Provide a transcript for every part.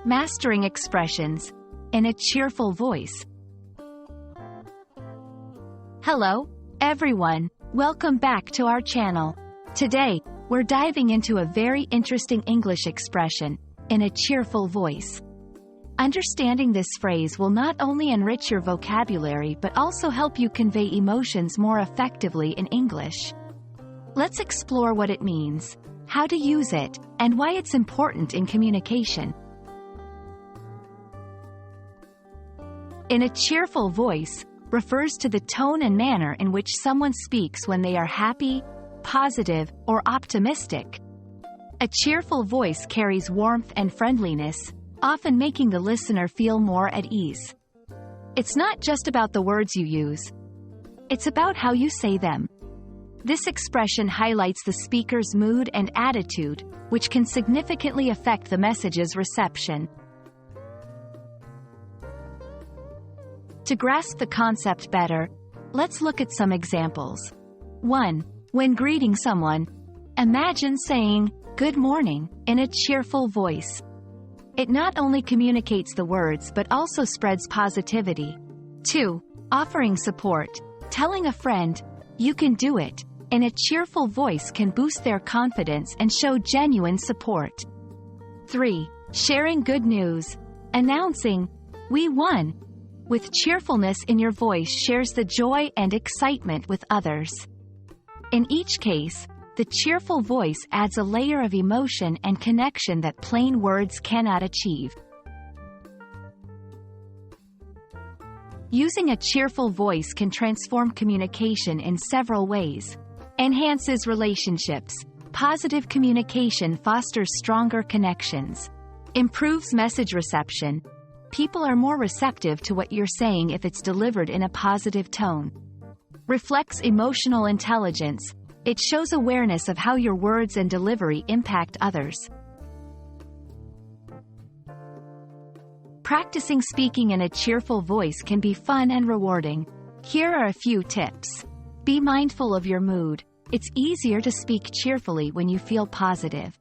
Mastering expressions in a cheerful voice. Hello, everyone. Welcome back to our channel. Today, we're diving into a very interesting English expression, in a cheerful voice. Understanding this phrase will not only enrich your vocabulary but also help you convey emotions more effectively in English. Let's explore what it means, how to use it, and why it's important in communication. In a cheerful voice refers to the tone and manner in which someone speaks when they are happy, positive, or optimistic. A cheerful voice carries warmth and friendliness, often making the listener feel more at ease. It's not just about the words you use. It's about how you say them. This expression highlights the speaker's mood and attitude, which can significantly affect the message's reception. To grasp the concept better, let's look at some examples. 1. When greeting someone, imagine saying, "Good morning," in a cheerful voice. It not only communicates the words but also spreads positivity. 2. Offering support. Telling a friend, "You can do it," in a cheerful voice can boost their confidence and show genuine support. 3. Sharing good news. Announcing, "We won," with cheerfulness in your voice shares the joy and excitement with others. In each case, the cheerful voice adds a layer of emotion and connection that plain words cannot achieve. Using a cheerful voice can transform communication in several ways. Enhances relationships. Positive communication fosters stronger connections. Improves message reception. People are more receptive to what you're saying if it's delivered in a positive tone. Reflects emotional intelligence. It shows awareness of how your words and delivery impact others. Practicing speaking in a cheerful voice can be fun and rewarding. Here are a few tips. Be mindful of your mood. It's easier to speak cheerfully when you feel positive.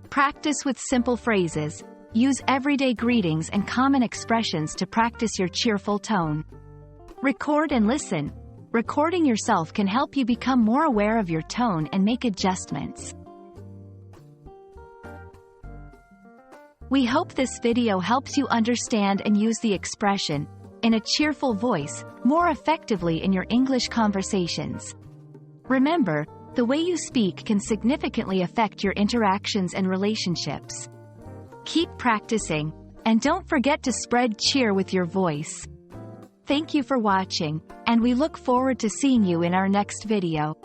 Practice with simple phrases. Use everyday greetings and common expressions to practice your cheerful tone. Record and listen. Recording yourself can help you become more aware of your tone and make adjustments. We hope this video helps you understand and use the expression, in a cheerful voice, more effectively in your English conversations. Remember, the way you speak can significantly affect your interactions and relationships. Keep practicing, and don't forget to spread cheer with your voice. Thank you for watching, and we look forward to seeing you in our next video.